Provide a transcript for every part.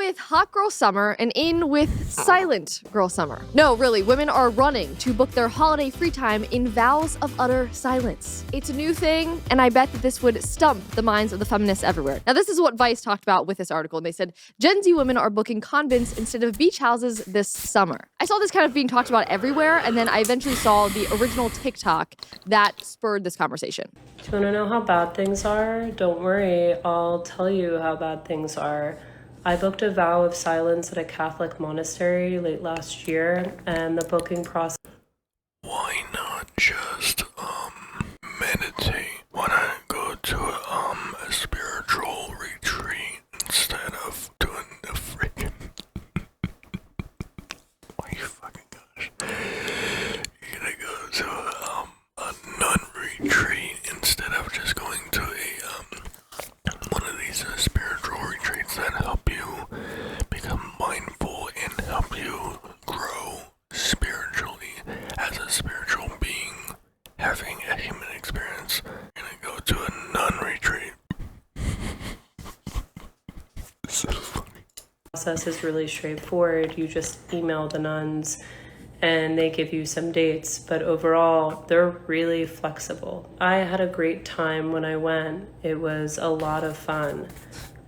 with hot girl summer and in with silent girl summer. No, really, women are running to book their holiday free time in vows of utter silence. It's a new thing, and I bet that this would stump the minds of the feminists everywhere. Now, this is what Vice talked about with this article, and they said, Gen Z women are booking convents instead of beach houses this summer. I saw this kind of being talked about everywhere, and then I eventually saw the original TikTok that spurred this conversation. Do you want to know how bad things are? Don't worry, I'll tell you how bad things are. I booked a vow of silence at a Catholic monastery late last year, and the booking process... Why not just, meditate? Why not go to a spiritual retreat instead of doing the freaking... Oh, you fucking gosh. You're gonna go to, a nun retreat instead of just going to one of these spiritual retreats that help you become mindful and help you grow spiritually as a spiritual being having a human experience. You're gonna go to a nun retreat. So funny. Process is really straightforward. You just email the nuns and they give you some dates, but overall they're really flexible. I had a great time when I went. It was a lot of fun.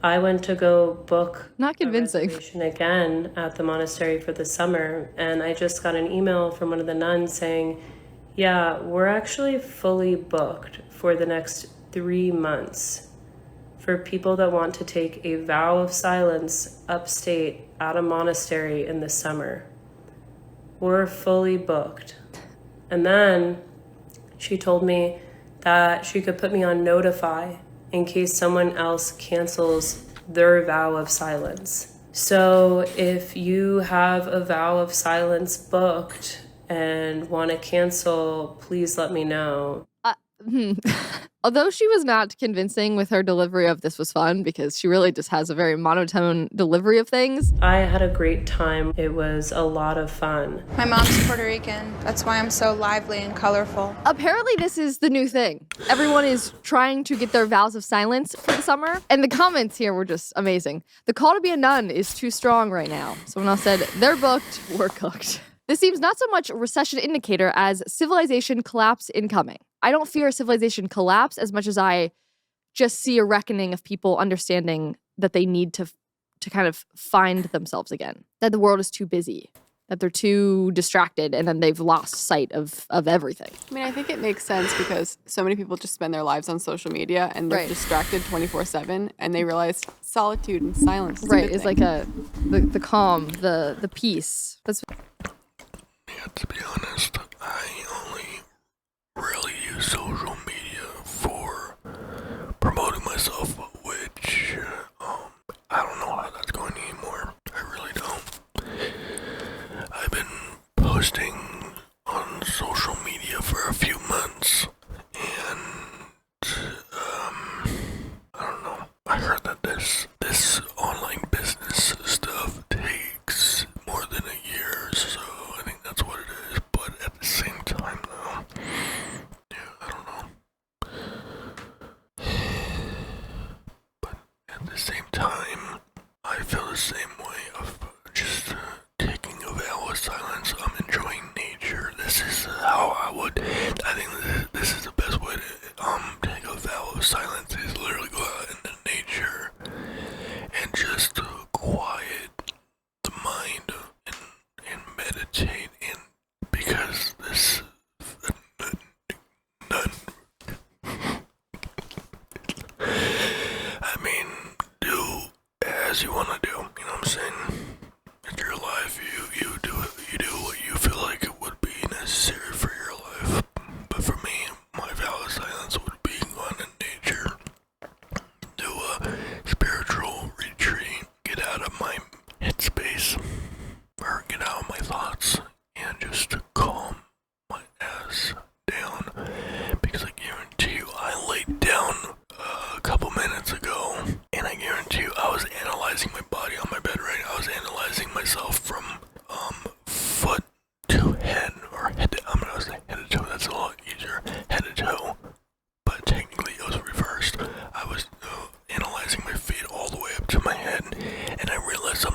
I went to go book Not convincing. a reservation again at the monastery for the summer, and I just got an email from one of the nuns saying, yeah, we're actually fully booked for the next 3 months for people that want to take a vow of silence upstate at a monastery in the summer. We're fully booked. And then she told me that she could put me on Notify in case someone else cancels their vow of silence. So if you have a vow of silence booked and want to cancel, please let me know. Although she was not convincing with her delivery of this was fun, because she really just has a very monotone delivery of things. I had a great time. It was a lot of fun. My mom's Puerto Rican. That's why I'm so lively and colorful. Apparently this is the new thing. Everyone is trying to get their vows of silence for the summer, and the comments here were just amazing. The call to be a nun is too strong right now. Someone else said, they're booked, we're cooked. This seems not so much a recession indicator as civilization collapse incoming. I don't fear civilization collapse as much as I just see a reckoning of people understanding that they need to kind of find themselves again, that the world is too busy, that they're too distracted, and then they've lost sight of everything. I mean, I think it makes sense because so many people just spend their lives on social media and they're distracted 24/7, and they realize solitude and silence is Right, it's like the calm, the peace. That's Yeah, to be honest, I only really use social media for promoting myself, which I don't know how that's going anymore. I really don't. I've been posting on social media for a few months, and I don't know. I heard that this online business stuff takes more than a year, so I think that's what it is. But at the same time, though, yeah, I don't know. But at the same time, I feel the same way of just taking a vow of silence. I'm enjoying nature. This is how I would. I think this is the best way to take a vow of silence. Is literally go out into nature and just quiet the mind and meditate. And because this none. I mean, do as you want to do. You know what I'm saying? It's your life. You do what you feel like it would be necessary for your life. But for me, my vow of silence would be going to nature, do a spiritual retreat, get out of my headspace, or get out of my thoughts, and just calm my ass down. Because I guarantee you, I laid down a couple minutes ago, and I guarantee you, I was analyzing my body on my bed, right? I was analyzing myself from foot to head, or head to, I'm gonna say head to toe, that's a lot easier, head to toe, but technically it was reversed. I was analyzing my feet all the way up to my head, and I realized I'm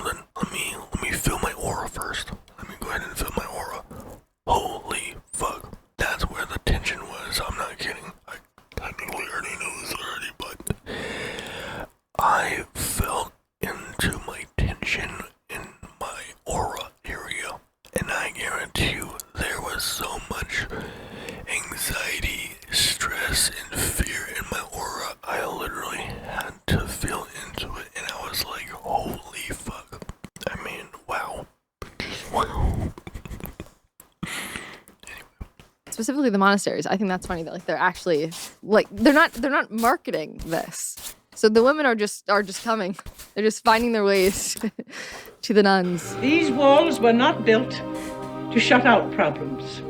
has so much anxiety, stress, and fear in my aura. I literally had to feel into it, and I was like, holy fuck. I mean, wow. Wow. Specifically the monasteries. I think that's funny that like they're actually like they're not marketing this. So the women are just coming. They're just finding their ways to the nuns. These walls were not built to shut out problems.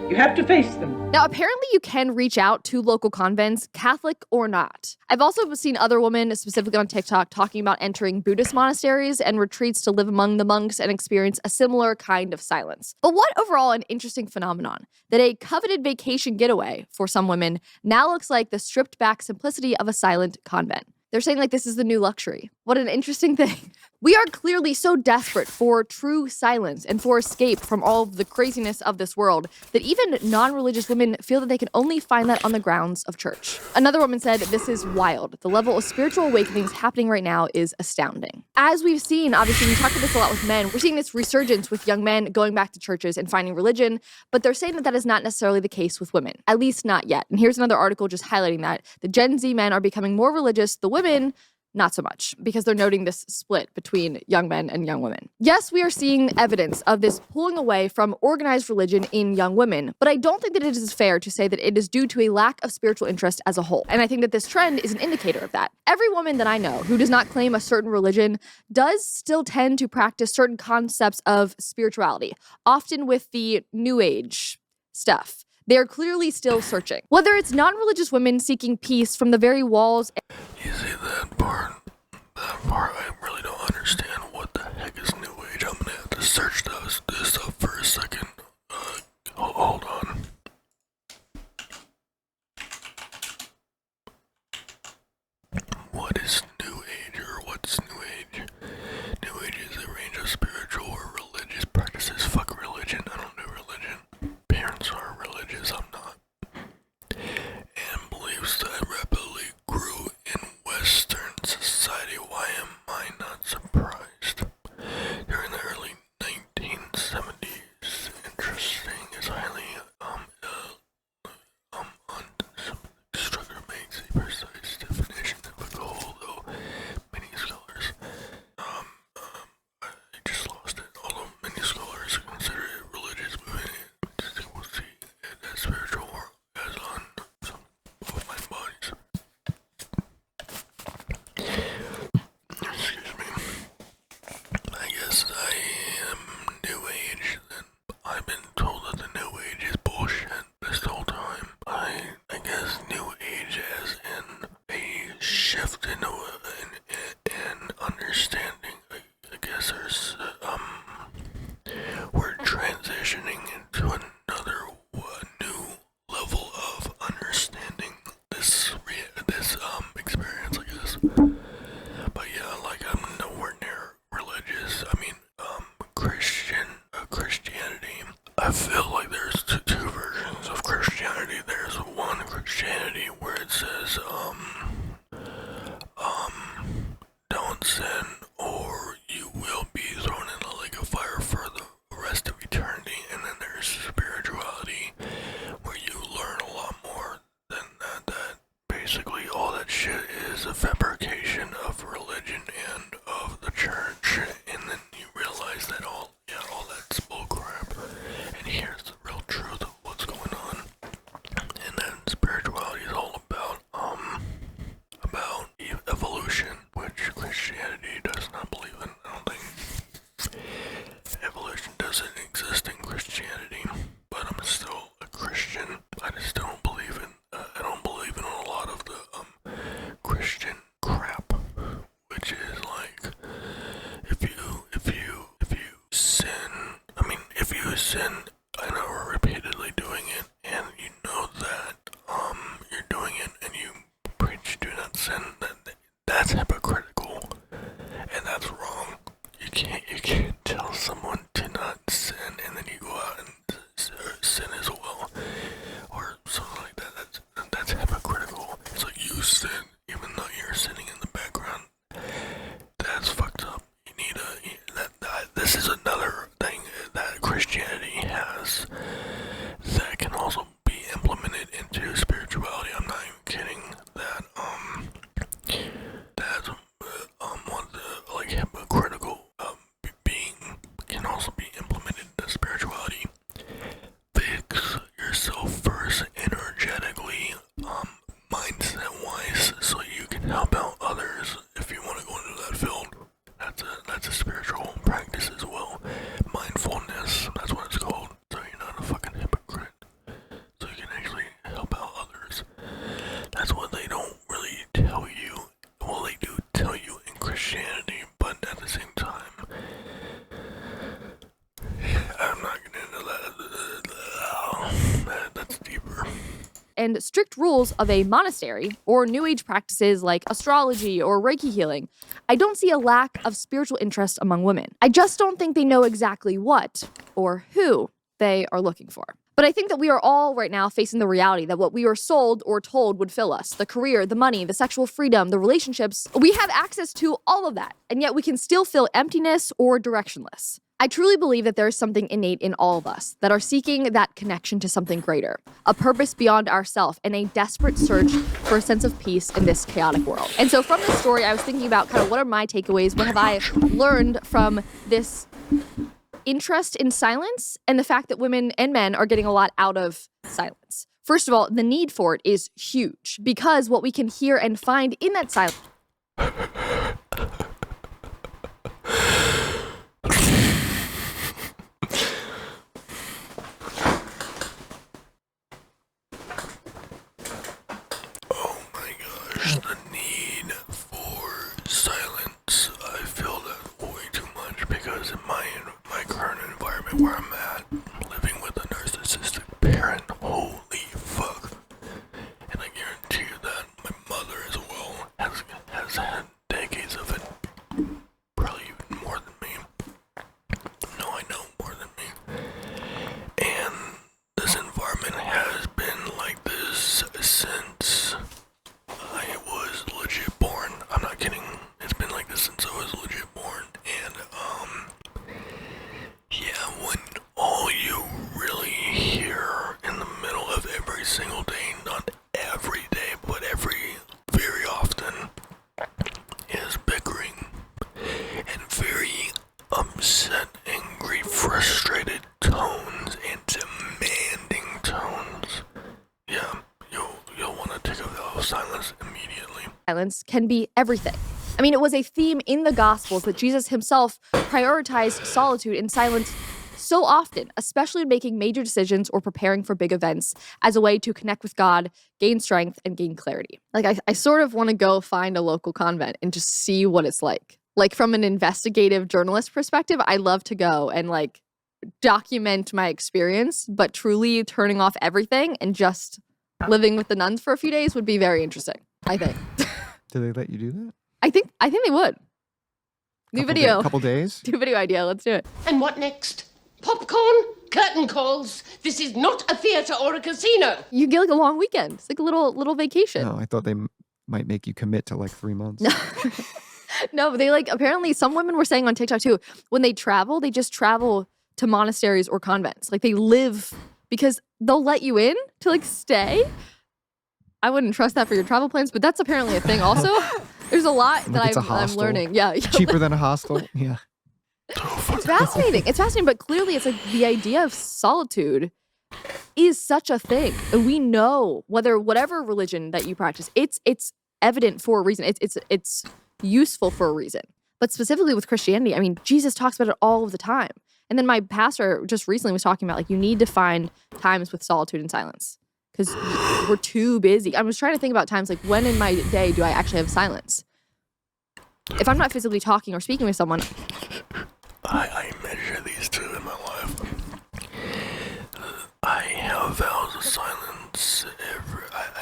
You have to face them. Now, apparently you can reach out to local convents, Catholic or not. I've also seen other women, specifically on TikTok, talking about entering Buddhist monasteries and retreats to live among the monks and experience a similar kind of silence. But what overall an interesting phenomenon that a coveted vacation getaway for some women now looks like the stripped back simplicity of a silent convent. They're saying like this is the new luxury. What an interesting thing. We are clearly so desperate for true silence and for escape from all of the craziness of this world that even non-religious women feel that they can only find that on the grounds of church. Another woman said, this is wild. The level of spiritual awakenings happening right now is astounding. As we've seen, obviously, we talk about this a lot with men. We're seeing this resurgence with young men going back to churches and finding religion, but they're saying that that is not necessarily the case with women, at least not yet. And here's another article just highlighting that. The Gen Z men are becoming more religious. The women, not so much, because they're noting this split between young men and young women. Yes, we are seeing evidence of this pulling away from organized religion in young women, but I don't think that it is fair to say that it is due to a lack of spiritual interest as a whole. And I think that this trend is an indicator of that. Every woman that I know who does not claim a certain religion does still tend to practice certain concepts of spirituality, often with the New Age stuff. They are clearly still searching. Whether it's non-religious women seeking peace from the very walls. You see that part? That part, I really don't understand what the heck is New Age. I'm gonna have to search this up for a second. Hold on. What is New Age, or what's New Age? New Age is a range of spiritual or religious practices. Fuck religion. I don't do religion. Parents are religious. I'm not. And beliefs that rapidly grew in Western society. Why am I not surprised? During the early 1970s, interesting is highly Strucker makes a precise definition of a goal, though many scholars I just lost it. Although many scholars consider it religious movement, they will see it as spiritual or as on some of my bodies. Excuse me. I guess I am New Age then. I've been told that the New Age is bullshit this whole time. I guess New Age as in a shift in understanding. I guess there's we're transitioning into another new level of understanding this experience, I guess. But yeah, like I'm nowhere near religious. I mean, Christianity. I feel like there's two versions of Christianity. There's one Christianity where it says, don't sin or you will be thrown in the lake of fire for the rest of eternity. And then there's spirituality where you learn a lot more than that basically all that shit is a fabrication of religion and of the church. And then you realize that all that's bullcrap. And here's the real truth of what's going on. And then spirituality is all about evolution, which Christianity does not believe in. I don't think evolution doesn't exist in Christianity, but I'm still a Christian. I just don't believe in a lot of the Christian crap, which is like if you sin. I mean, if you sin, I know we're repeatedly doing it, and you know that you're doing it, and you preach do not sin. That's hypocritical, and that's wrong. You can't tell someone to not sin, and then you go out and sin as well, or something like that. That's hypocritical. It's like you sin, even though you're sinning in the background. That's fucked up. You need this is another thing that Christianity has. and strict rules of a monastery or New Age practices like astrology or Reiki healing, I don't see a lack of spiritual interest among women. I just don't think they know exactly what or who they are looking for. But I think that we are all right now facing the reality that what we were sold or told would fill us, the career, the money, the sexual freedom, the relationships, we have access to all of that, and yet we can still feel emptiness or directionless. I truly believe that there is something innate in all of us that are seeking that connection to something greater, a purpose beyond ourselves, and a desperate search for a sense of peace in this chaotic world. And so from this story, I was thinking about kind of what are my takeaways, what have I learned from this interest in silence and the fact that women and men are getting a lot out of silence. First of all, the need for it is huge because what we can hear and find in that silence. Oh my gosh, the need for silence. I feel that way too much because in my current environment where I'm at, living with a narcissistic parent, holy fuck. And I guarantee you that my mother as well has had decades of it. Probably even more than me. No, I know more than me. And this environment has been like this since I was legit born. I'm not kidding. It's been like this since I was legit born. And, yeah, when all you really hear in the middle of every single day, not every day, but very often, is bickering and very upset, angry, frustrated tones and demanding tones. Yeah, you'll want to take a vow of silence immediately. Silence can be everything. I mean, it was a theme in the Gospels that Jesus himself prioritized solitude and silence so often, especially in making major decisions or preparing for big events as a way to connect with God, gain strength, and gain clarity. Like, I sort of want to go find a local convent and just see what it's like. Like, from an investigative journalist perspective, I love to go and, like, document my experience, but truly turning off everything and just living with the nuns for a few days would be very interesting, I think. Do they let you do that? I think they would. New video. Couple days? New video idea. Let's do it. And what next? Popcorn? Curtain calls? This is not a theater or a casino. You get like a long weekend. It's like a little vacation. No, I thought they might make you commit to like 3 months. No, but they like, apparently some women were saying on TikTok too, when they travel, they just travel to monasteries or convents. Like they live because they'll let you in to like stay. I wouldn't trust that for your travel plans, but that's apparently a thing also. There's a lot that I'm learning. Yeah. Cheaper than a hostel. Yeah. It's fascinating. It's fascinating, but clearly it's like the idea of solitude is such a thing. And we know whatever religion that you practice, it's evident for a reason. It's useful for a reason. But specifically with Christianity, I mean, Jesus talks about it all of the time. And then my pastor just recently was talking about like you need to find times with solitude and silence because we're too busy. I was trying to think about times like when in my day do I actually have silence? If I'm not physically talking or speaking with someone, I measure these two in my life. I have vows of silence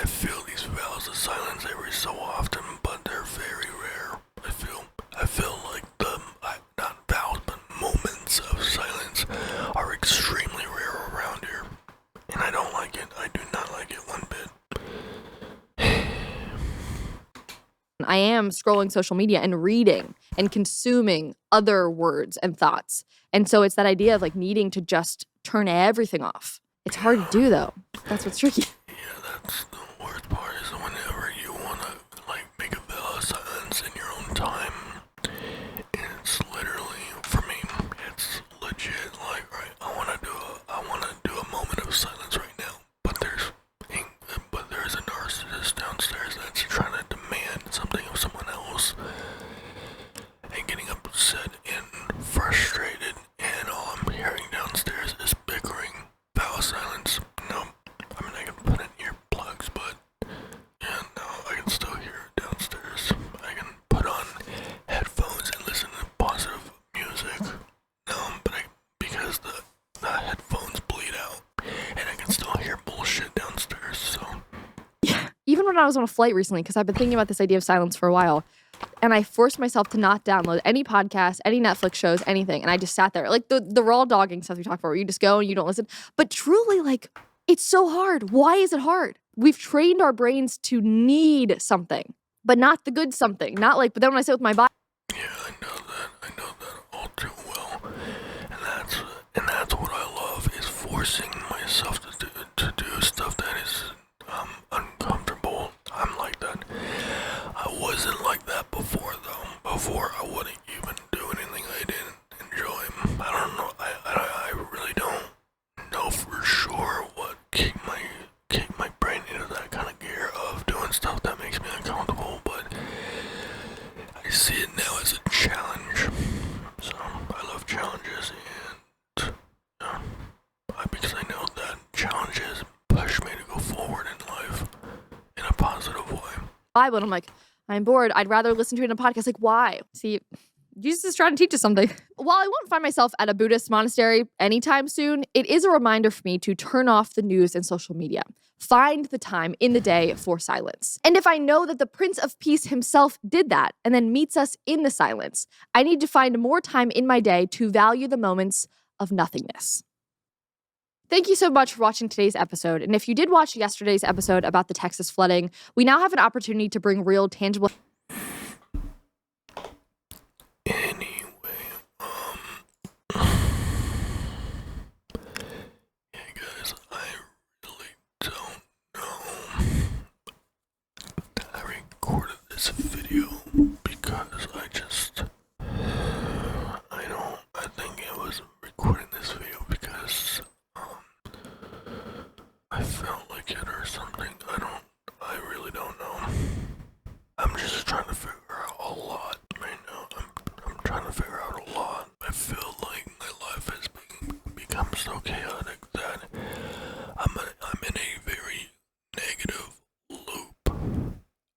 I feel these vows of silence every so often, but they're very rare. I feel like not vows, but moments of silence are extremely rare around here. And I don't like it. I do not like it one bit. I am scrolling social media and reading and consuming other words and thoughts. And so it's that idea of like needing to just turn everything off. It's hard to do though. That's what's tricky. Yeah, that's the worst part is whenever you want to like make a vow of silence in your own time. It's literally, for me, it's legit like, right, I want to do a moment of silence right now. But there's a narcissist downstairs that's trying to demand something of someone else and getting upset and frustrated, and all I'm hearing downstairs is bickering. Vow of silence. No. I mean, I can put in earplugs, but I was on a flight recently because I've been thinking about this idea of silence for a while. And I forced myself to not download any podcasts, any Netflix shows, anything. And I just sat there. Like the raw dogging stuff we talk about where you just go and you don't listen. But truly, like, it's so hard. Why is it hard? We've trained our brains to need something, but not the good something. Not like, but then when I sit with my body. Yeah, I know that all too well. And that's what I love, is forcing myself to do stuff that is uncomfortable. I'm like that. I wasn't like that before, though. Before, I wouldn't even do anything I didn't enjoy. I don't know. I really don't know for sure what kicked my brain into that kind of gear of doing stuff that makes me uncomfortable, but I see it now as a challenge. So I love challenges, and because I know that challenges push me to go forward in life in a positive way. Bible, and I'm like, I'm bored. I'd rather listen to it in a podcast. Like, why? See, Jesus is trying to teach us something. While I won't find myself at a Buddhist monastery anytime soon, it is a reminder for me to turn off the news and social media. Find the time in the day for silence. And if I know that the Prince of Peace himself did that and then meets us in the silence, I need to find more time in my day to value the moments of nothingness. Thank you so much for watching today's episode. And if you did watch yesterday's episode about the Texas flooding, we now have an opportunity to bring real, tangible... Anyway, yeah, guys, I really don't know. I recorded this video because I think it was recording this video because I felt like it or something. I really don't know. I'm just trying to figure out a lot right now. I'm trying to figure out a lot. I feel like my life has become so chaotic that I'm in a very negative loop.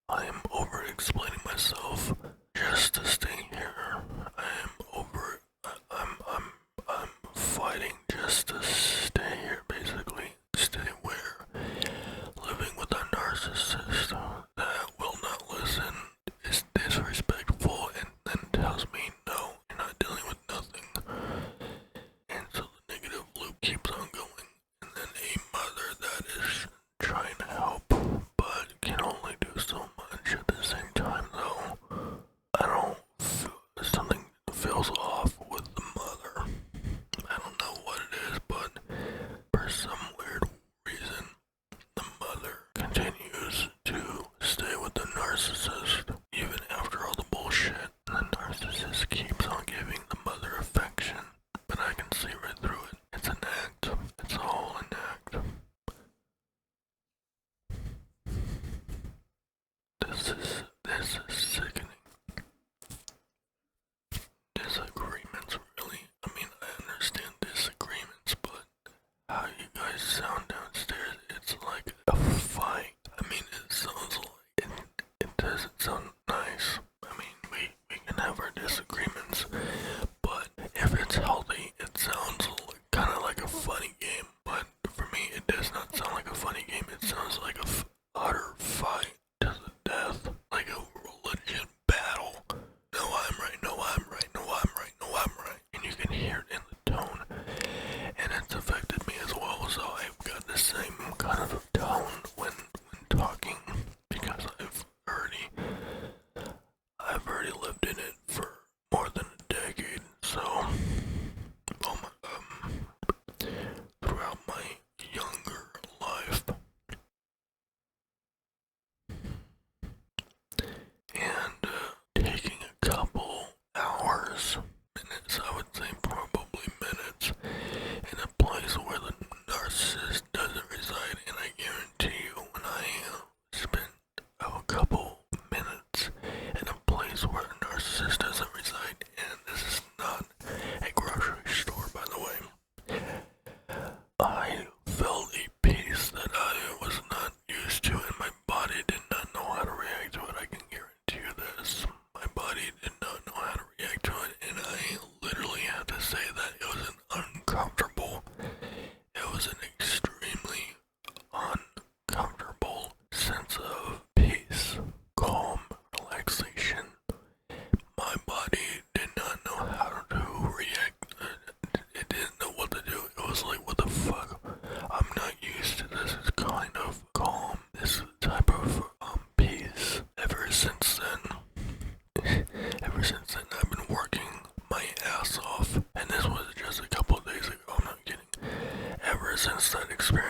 I am over-explaining myself just to stay here. I'm fighting just to stay here, basically. Stay where? Living with a narcissist that will not listen is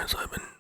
as I've been